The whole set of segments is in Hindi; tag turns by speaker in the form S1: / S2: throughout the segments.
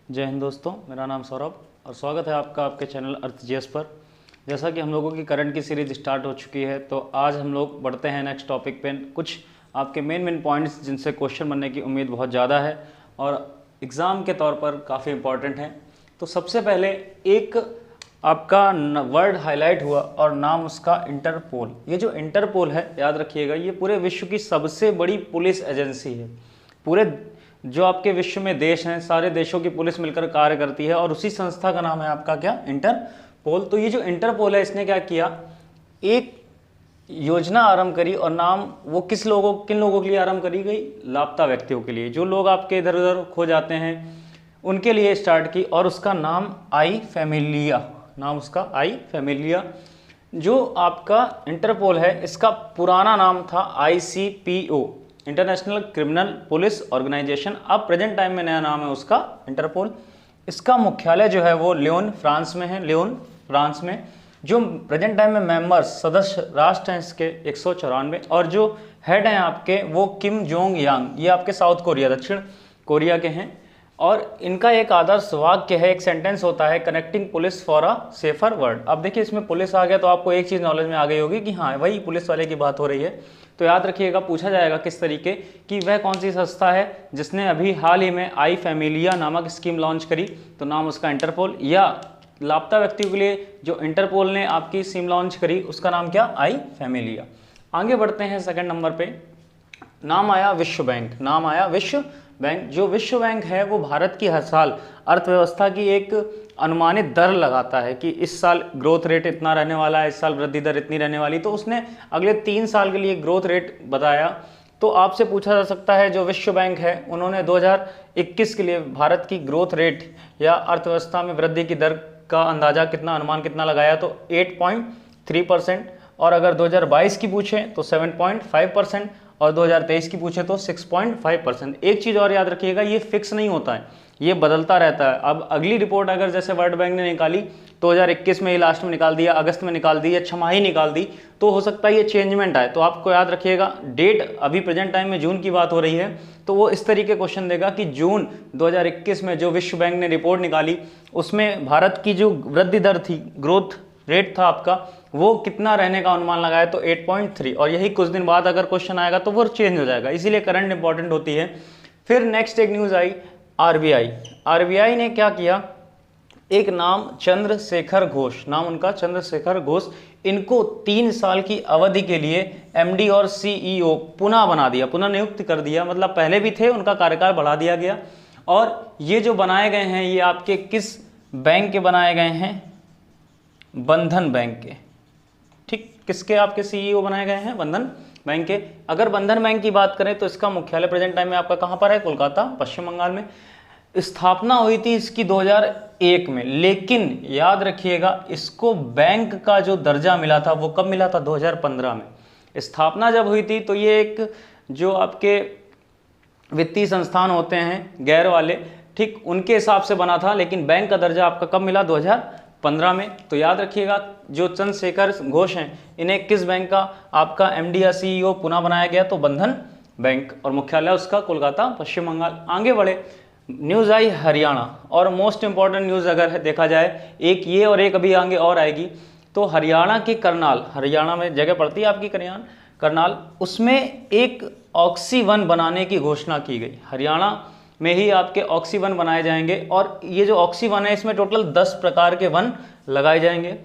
S1: जय हिंद दोस्तों, मेरा नाम सौरभ और स्वागत है आपका आपके चैनल अर्थजीएस पर। जैसा कि हम लोगों की करंट की सीरीज स्टार्ट हो चुकी है, तो आज हम लोग बढ़ते हैं नेक्स्ट टॉपिक पे। कुछ आपके मेन पॉइंट्स जिनसे क्वेश्चन बनने की उम्मीद बहुत ज़्यादा है और एग्ज़ाम के तौर पर काफ़ी इंपॉर्टेंट हैं। तो सबसे पहले एक आपका वर्ड हाईलाइट हुआ और नाम उसका इंटरपोल। ये जो इंटरपोल है, याद रखिएगा, ये पूरे विश्व की सबसे बड़ी पुलिस एजेंसी है। पूरे जो आपके विश्व में देश हैं, सारे देशों की पुलिस मिलकर कार्य करती है और उसी संस्था का नाम है आपका क्या, इंटरपोल। तो ये जो इंटरपोल है, इसने क्या किया, एक योजना आरंभ करी और नाम वो किन लोगों के लिए आरंभ करी गई, लापता व्यक्तियों के लिए, जो लोग आपके इधर उधर खो जाते हैं उनके लिए स्टार्ट की। और उसका नाम आई फैमिलिया, नाम उसका आई फैमिलिया। जो आपका इंटरपोल है, इसका पुराना नाम था ICPO, international criminal police organisation. अब प्रेजेंट टाइम में नया नाम है उसका इंटरपोल। इसका मुख्यालय जो है वो लियोन, फ्रांस में है, लियोन, फ्रांस में। जो प्रेजेंट टाइम में मेंबर्स, सदस्य राष्ट्र हैं इसके 194, और जो हेड हैं आपके वो किम जोंग यांग, ये आपके साउथ कोरिया, दक्षिण कोरिया के हैं। और इनका एक आदर्श वाक्य है, एक सेंटेंस होता है, connecting police for a safer world. अब देखिए, इसमें पुलिस आ गया तो आपको एक चीज़ नॉलेज में आ गई होगी कि हाँ, वही पुलिस वाले की बात हो रही है। तो याद रखिएगा, पूछा जाएगा किस तरीके कि वह कौन सी संस्था है जिसने अभी हाल ही में आई फैमिलिया नामक स्कीम लॉन्च करी, तो नाम उसका इंटरपोल। या लापता व्यक्तियों के लिए जो इंटरपोल ने आपकी स्कीम लॉन्च करी, उसका नाम क्या, आई फैमिलिया। आगे बढ़ते हैं, सेकंड नंबर पे नाम आया विश्व बैंक। नाम आया विश्व बैंक। जो विश्व बैंक है वो भारत की हर साल अर्थव्यवस्था की एक अनुमानित दर लगाता है कि इस साल ग्रोथ रेट इतना रहने वाला है, इस साल वृद्धि दर इतनी रहने वाली। तो उसने अगले 3 साल के लिए ग्रोथ रेट बताया। तो आपसे पूछा जा सकता है, जो विश्व बैंक है उन्होंने 2021 के लिए भारत की ग्रोथ रेट या अर्थव्यवस्था में वृद्धि की दर का अंदाजा कितना, अनुमान कितना लगाया, तो 8.3%। और अगर 2022 की पूछें तो 7.5%, और 2023 की पूछे तो 6.5%। एक चीज़ और याद रखिएगा, ये फिक्स नहीं होता है, ये बदलता रहता है। अब अगली रिपोर्ट अगर जैसे वर्ल्ड बैंक ने निकाली 2021 में, ये लास्ट में निकाल दिया, अगस्त में निकाल दी या छमाही निकाल दी, तो हो सकता है ये चेंजमेंट आए। तो आपको याद रखिएगा, डेट अभी प्रेजेंट टाइम में जून की बात हो रही है, तो वो इस तरीके क्वेश्चन देगा कि जून 2021 में जो विश्व बैंक ने रिपोर्ट निकाली, उसमें भारत की जो वृद्धि दर थी, ग्रोथ रेट था आपका, वो कितना रहने का अनुमान लगाया, तो 8.3। और यही कुछ दिन बाद अगर क्वेश्चन आएगा तो वो चेंज हो जाएगा, इसीलिए करंट इंपॉर्टेंट होती है। फिर नेक्स्ट एक न्यूज़ आई RBI। RBI ने क्या किया, एक नाम चंद्रशेखर घोष, नाम उनका चंद्रशेखर घोष, इनको 3 साल की अवधि के लिए MD और CEO पुनः बना दिया, पुनः नियुक्त कर दिया। मतलब पहले भी थे, उनका कार्यकाल बढ़ा दिया गया। और ये जो बनाए गए हैं, ये आपके किस बैंक के बनाए गए हैं, बंधन बैंक के। ठीक, किसके आपके CEO बनाए गए हैं, बंधन बैंक के। अगर बंधन बैंक की बात करें तो इसका मुख्यालय प्रेजेंट टाइम में आपका कहाँ पर है, कोलकाता, पश्चिम बंगाल में। स्थापना हुई थी इसकी 2001 में, लेकिन याद रखिएगा, इसको बैंक का जो दर्जा मिला था वो कब मिला था, 2015 में। स्थापना जब हुई थी तो ये एक जो आपके वित्तीय संस्थान होते हैं गैर वाले, ठीक, उनके हिसाब से बना था, लेकिन बैंक का दर्जा आपका कब मिला, 2015 में। तो याद रखिएगा, जो चंद्रशेखर घोष हैं, इन्हें किस बैंक का आपका MD या CEO पुनः बनाया गया, तो बंधन बैंक, और मुख्यालय उसका कोलकाता, पश्चिम बंगाल। आगे बढ़े, न्यूज़ आई हरियाणा, और मोस्ट इंपॉर्टेंट न्यूज़ अगर है देखा जाए, एक ये और एक अभी आगे और आएगी। तो हरियाणा के करनाल, हरियाणा में जगह पड़ती है आपकी करनाल, उसमें एक ऑक्सी-1 बनाने की घोषणा की गई। हरियाणा में ही आपके ऑक्सी-1 बनाए जाएंगे, और ये जो ऑक्सी-1 है, इसमें टोटल 10 प्रकार के वन लगाए जाएंगे।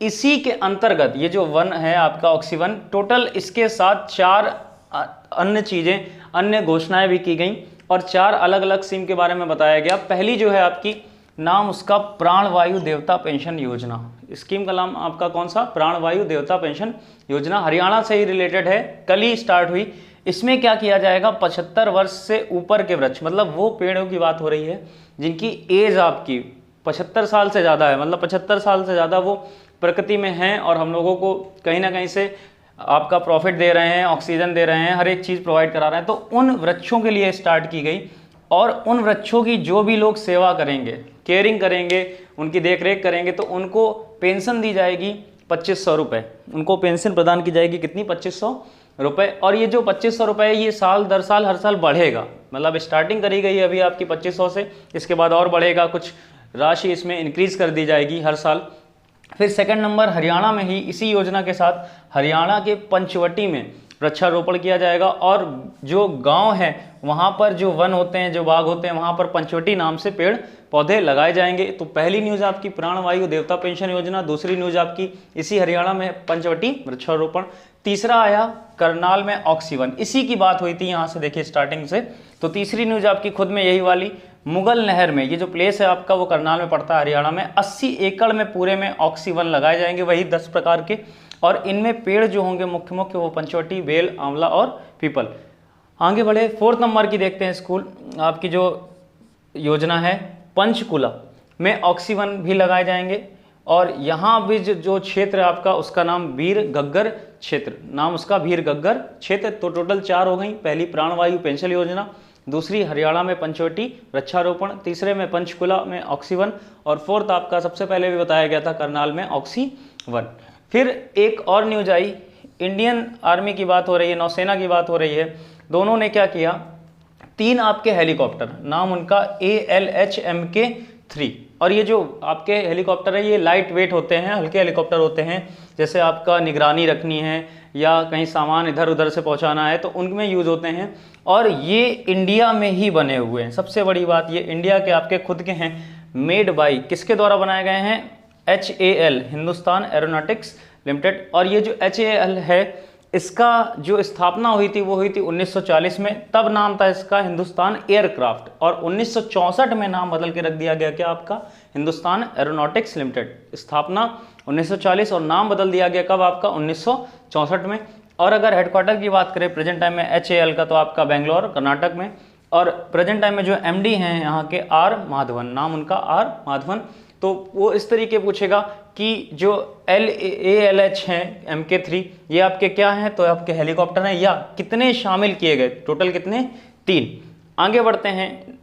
S1: इसी के अंतर्गत ये जो वन है आपका ऑक्सी-1, टोटल इसके साथ 4 अन्य चीज़ें, अन्य घोषणाएं भी की गई, और 4 अलग अलग स्कीम के बारे में बताया गया। पहली जो है आपकी, नाम उसका प्राणवायु देवता पेंशन योजना। स्कीम का नाम आपका कौन सा, प्राणवायु देवता पेंशन योजना, हरियाणा से ही रिलेटेड है, कल ही स्टार्ट हुई। इसमें क्या किया जाएगा, 75 वर्ष से ऊपर के वृक्ष, मतलब वो पेड़ों की बात हो रही है जिनकी एज आपकी 75 साल से ज़्यादा है, मतलब 75 साल से ज़्यादा वो प्रकृति में हैं और हम लोगों को कहीं ना कहीं से आपका प्रॉफिट दे रहे हैं, ऑक्सीजन दे रहे हैं, हर एक चीज़ प्रोवाइड करा रहे हैं। तो उन वृक्षों के लिए स्टार्ट की गई, और उन वृक्षों की जो भी लोग सेवा करेंगे, केयरिंग करेंगे, उनकी देखरेख करेंगे, तो उनको पेंशन दी जाएगी 2500 रुपये। उनको पेंशन प्रदान की जाएगी, कितनी, 2500 रुपए। और ये जो 2500 रुपये ये साल दर साल हर साल बढ़ेगा, मतलब स्टार्टिंग करी गई है अभी आपकी 2500 से, इसके बाद और बढ़ेगा, कुछ राशि इसमें इंक्रीज कर दी जाएगी हर साल। फिर सेकंड नंबर हरियाणा में ही इसी योजना के साथ हरियाणा के पंचवटी में वृक्षारोपण किया जाएगा, और जो गांव है वहां पर जो वन होते हैं, जो बाग होते हैं, वहां पर पंचवटी नाम से पेड़ पौधे लगाए जाएंगे। तो पहली न्यूज आपकी प्राणवायु देवता पेंशन योजना, दूसरी न्यूज आपकी इसी हरियाणा में पंचवटी वृक्षारोपण, तीसरा आया करनाल में ऑक्सीवन, इसी की बात हुई थी यहाँ से देखिए स्टार्टिंग से। तो तीसरी न्यूज आपकी खुद में यही वाली, मुगल नहर में, ये जो प्लेस है आपका वो करनाल में पड़ता है हरियाणा में, 80 एकड़ में पूरे में ऑक्सीवन लगाए जाएंगे, वही 10 प्रकार के, और इनमें पेड़ जो होंगे मुख्य मुख्य वो पंचवटी, बेल, आंवला और पीपल। आगे बढ़े, फोर्थ नंबर की देखते हैं स्कूल आपकी जो योजना है, पंचकुला में ऑक्सीवन भी लगाए जाएंगे, और यहाँ भी जो क्षेत्र है आपका उसका नाम वीर गग्गर क्षेत्र, नाम उसका वीर गग्गर क्षेत्र। तो टोटल 4 हो गई, पहली प्राणवायु पेंशन योजना, दूसरी हरियाणा में पंचवटी वृक्षारोपण, तीसरे में पंचकुला में ऑक्सीवन, और फोर्थ आपका सबसे पहले भी बताया गया था करनाल में ऑक्सीवन। फिर एक और न्यूज आई, इंडियन आर्मी की बात हो रही है, नौसेना की बात हो रही है, दोनों ने क्या किया, 3 आपके हेलीकॉप्टर, नाम उनका ALH MK3, और ये जो आपके हेलीकॉप्टर है ये लाइट वेट होते हैं, हल्के हेलीकॉप्टर होते हैं, जैसे आपका निगरानी रखनी है या कहीं सामान इधर उधर से पहुंचाना है तो उनमें यूज होते हैं, और ये इंडिया में ही बने हुए हैं। सबसे बड़ी बात ये इंडिया के आपके खुद के हैं, मेड बाई किसके द्वारा बनाए गए हैं, HAL, हिंदुस्तान एरोनॉटिक्स लिमिटेड। और ये जो HAL है इसका जो स्थापना हुई थी वो हुई थी 1940 में, तब नाम था इसका हिंदुस्तान एयरक्राफ्ट, और 1964 में नाम बदल के रख दिया गया क्या आपका, हिंदुस्तान एरोनॉटिक्स लिमिटेड। स्थापना 1940 और नाम बदल दिया गया कब आपका, 1964 में। और अगर हेडक्वार्टर की बात करें प्रेजेंट टाइम में HAL का, तो आपका बेंगलोर कर्नाटक में, और प्रेजेंट टाइम में जो MD हैं यहाँ के R माधवन, नाम उनका R माधवन। तो वो इस तरीके पूछेगा कि जो ALH हैं MK3 ये आपके क्या हैं, तो आपके हेलीकॉप्टर हैं, या कितने शामिल किए गए, टोटल कितने, 3। आगे बढ़ते हैं,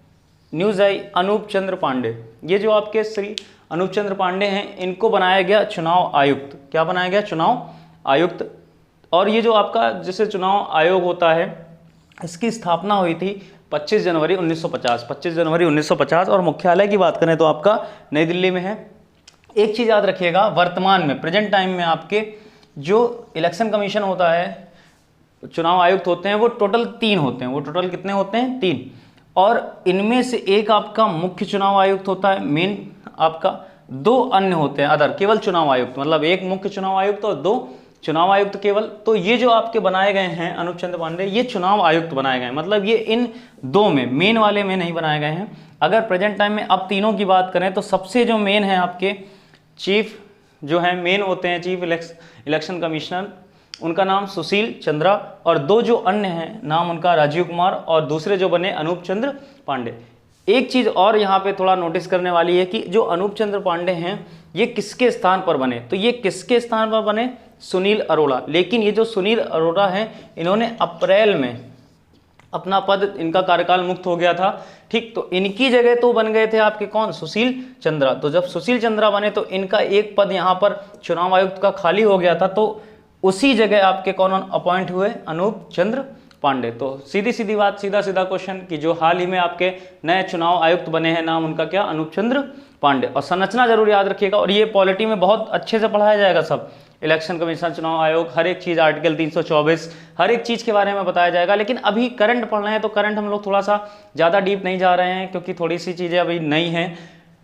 S1: न्यूज़ आई अनूप चंद्र पांडे, ये जो आपके श्री अनूप चंद्र पांडे हैं इनको बनाया गया चुनाव आयुक्त। क्या बनाया गया, चुनाव आयुक्त। और ये जो आपका जैसे चुनाव आयोग होता है इसकी स्थापना हुई थी 25 जनवरी 1950, 25 जनवरी 1950, और मुख्यालय की बात करें तो आपका नई दिल्ली में है। एक चीज़ याद रखिएगा, वर्तमान में प्रेजेंट टाइम में आपके जो इलेक्शन कमीशन होता है, चुनाव आयुक्त होते हैं, वो टोटल 3 होते हैं। वो टोटल कितने होते हैं, 3, और इनमें से एक आपका मुख्य चुनाव आयुक्त होता है, मेन आपका, 2 अन्य होते हैं अदर, केवल चुनाव आयुक्त, मतलब एक मुख्य चुनाव आयुक्त और 2 चुनाव आयुक्त केवल। तो ये जो आपके बनाए गए हैं अनूप चंद्र पांडे, ये चुनाव आयुक्त बनाए गए हैं, मतलब ये इन 2 में, मेन वाले में नहीं बनाए गए हैं। अगर प्रेजेंट टाइम में अब तीनों की बात करें तो सबसे जो मेन है आपके चीफ जो है, मेन होते हैं चीफ इलेक्शन कमिश्नर, उनका नाम सुशील चंद्रा, और 2 जो अन्य हैं नाम उनका राजीव कुमार, और दूसरे जो बने अनूप चंद्र पांडे। एक चीज़ और यहाँ पे थोड़ा नोटिस करने वाली है कि जो अनूप चंद्र पांडे हैं ये किसके स्थान पर बने, तो ये किसके स्थान पर बने, सुनील अरोड़ा। लेकिन ये जो सुनील अरोड़ा हैं इन्होंने अप्रैल में अपना पद, इनका कार्यकाल मुक्त हो गया था, ठीक, तो इनकी जगह तो बन गए थे आपके कौन, सुशील चंद्रा। तो जब सुशील चंद्रा बने तो इनका एक पद यहाँ पर चुनाव आयुक्त का खाली हो गया था, तो उसी जगह आपके कौन अपॉइंट हुए, अनूप चंद्र पांडे। तो सीधी सीधी बात, सीधा सीधा क्वेश्चन कि जो हाल ही में आपके नए चुनाव आयुक्त बने हैं नाम उनका क्या, अनूप चंद्र पांडे। और संरचना जरूर याद रखिएगा, और ये पॉलिटी में बहुत अच्छे से पढ़ाया जाएगा सब, इलेक्शन कमीशन, चुनाव आयोग, हर एक चीज़, आर्टिकल 324, हर एक चीज़ के बारे में बताया जाएगा। लेकिन अभी करंट पढ़ रहे हैं तो करंट हम लोग थोड़ा सा ज़्यादा डीप नहीं जा रहे हैं, क्योंकि थोड़ी सी चीज़ें अभी नई हैं,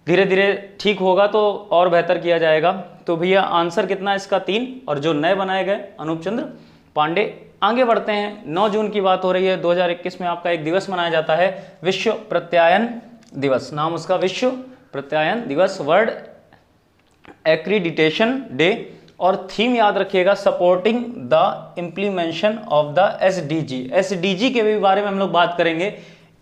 S1: धीरे धीरे ठीक होगा तो और बेहतर किया जाएगा। तो भैया आंसर कितना इसका, 3, और जो नए बनाए गए अनूप चंद्र पांडे। आगे बढ़ते हैं, 9 जून की बात हो रही है, 2021 में आपका एक दिवस मनाया जाता है, विश्व प्रत्यायन दिवस, नाम उसका विश्व प्रत्यायन दिवस, वर्ल्ड एक्रीडिटेशन डे। और थीम याद रखिएगा, supporting the implementation of the SDG। SDG के भी बारे में हम लोग बात करेंगे।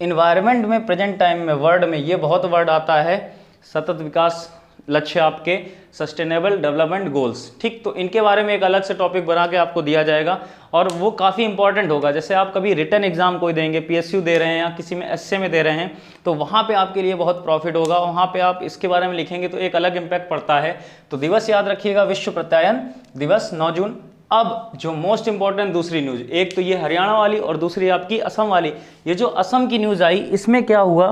S1: इन्वायरमेंट में प्रेजेंट टाइम में वर्ड में ये बहुत वर्ड आता है, सतत विकास लक्ष्य आपके, सस्टेनेबल डेवलपमेंट गोल्स, ठीक, तो इनके बारे में एक अलग से टॉपिक बना के आपको दिया जाएगा, और वो काफ़ी इंपॉर्टेंट होगा। जैसे आप कभी रिटन एग्जाम कोई देंगे, PSU दे रहे हैं या किसी में एसए में दे रहे हैं, तो वहाँ पे आपके लिए बहुत प्रॉफिट होगा, वहाँ पे आप इसके बारे में लिखेंगे तो एक अलग इम्पैक्ट पड़ता है। तो दिवस याद रखिएगा, विश्व प्रत्यायन दिवस 9 जून। अब जो मोस्ट इंपॉर्टेंट दूसरी न्यूज, एक तो ये हरियाणा वाली और दूसरी आपकी असम वाली। ये जो असम की न्यूज आई, इसमें क्या हुआ,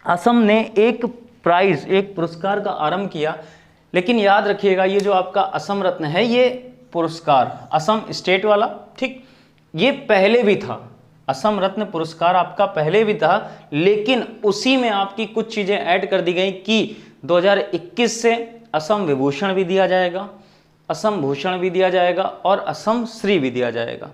S1: असम ने एक प्राइज, एक पुरस्कार का आरंभ किया। लेकिन याद रखिएगा ये जो आपका असम रत्न है, ये पुरस्कार असम स्टेट वाला, ठीक, ये पहले भी था, असम रत्न पुरस्कार आपका पहले भी था, लेकिन उसी में आपकी कुछ चीजें ऐड कर दी गई कि 2021 से असम विभूषण भी दिया जाएगा, असम भूषण भी दिया जाएगा और असम श्री भी दिया जाएगा।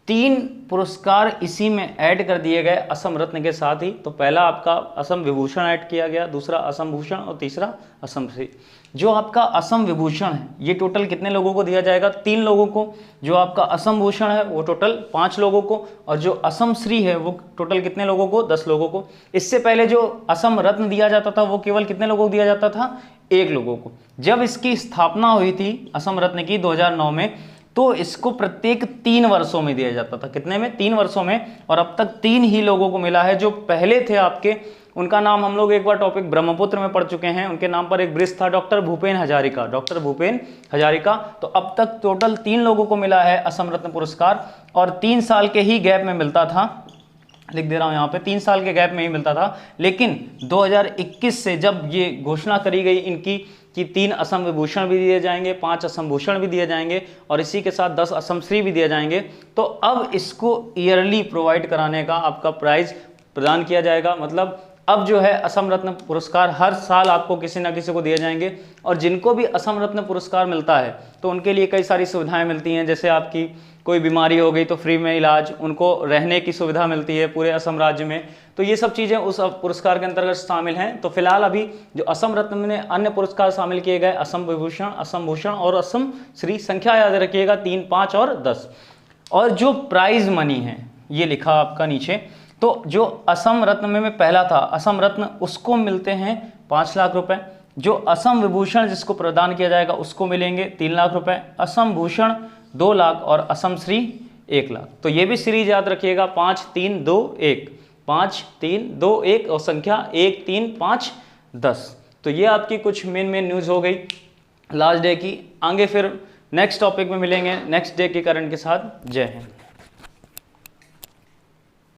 S1: 3 पुरस्कार इसी में ऐड कर दिए गए असम रत्न के साथ ही। तो पहला आपका असम विभूषण ऐड किया गया, दूसरा असम भूषण और तीसरा असम श्री। जो आपका असम विभूषण है ये टोटल कितने लोगों को दिया जाएगा, 3 लोगों को। जो आपका असम भूषण है वो टोटल 5 लोगों को, और जो असम श्री है वो टोटल कितने लोगों को, 10 लोगों को। इससे पहले जो असम रत्न दिया जाता था वो केवल कितने लोगों को दिया जाता था, 1 लोगों को। जब इसकी स्थापना हुई थी असम रत्न की 2009 में, तो इसको प्रत्येक 3 वर्षों में दिया जाता था। कितने में, 3 वर्षों में। और अब तक 3 ही लोगों को मिला है। जो पहले थे आपके, उनका नाम हम लोग एक बार टॉपिक ब्रह्मपुत्र में पढ़ चुके हैं, उनके नाम पर एक ब्रिज था, डॉक्टर भूपेन हजारिका, डॉक्टर भूपेन हजारिका। तो अब तक टोटल 3 लोगों को मिला है असम रत्न पुरस्कार, और 3 साल के ही गैप में मिलता था, लिख दे रहा हूं यहाँ पे, 3 साल के गैप में ही मिलता था। लेकिन 2021 से जब ये घोषणा करी गई इनकी कि 3 असम विभूषण भी दिए जाएंगे, 5 असम भूषण भी दिए जाएंगे और इसी के साथ 10 असम श्री भी दिए जाएंगे, तो अब इसको ईयरली प्रोवाइड कराने का आपका प्राइज प्रदान किया जाएगा। मतलब अब जो है असम रत्न पुरस्कार हर साल आपको किसी ना किसी को दिए जाएंगे। और जिनको भी असम रत्न पुरस्कार मिलता है तो उनके लिए कई सारी सुविधाएं मिलती हैं, जैसे आपकी कोई बीमारी हो गई तो फ्री में इलाज, उनको रहने की सुविधा मिलती है पूरे असम राज्य में। तो ये सब चीज़ें उस पुरस्कार के अंतर्गत शामिल हैं। तो फिलहाल अभी जो असम रत्न में अन्य पुरस्कार शामिल किए गए, असम विभूषण, असम भूषण और असम श्री, संख्या याद रखिएगा 3, 5 और 10। और जो प्राइज मनी है ये लिखा आपका नीचे, तो जो असम रत्न में पहला था असम रत्न, उसको मिलते हैं 5 लाख रुपए। जो असम विभूषण जिसको प्रदान किया जाएगा उसको मिलेंगे 3 लाख रुपए, असम भूषण 2 लाख और असम श्री 1 लाख। तो ये भी सीरीज याद रखिएगा, 5, 3, 2, 1, 5, 3, 2, 1 और संख्या 1, 3, 5, 10। तो ये आपकी कुछ मेन न्यूज़ हो गई लास्ट डे की। आगे फिर नेक्स्ट टॉपिक में मिलेंगे नेक्स्ट डे के करंट के साथ। जय हिंद।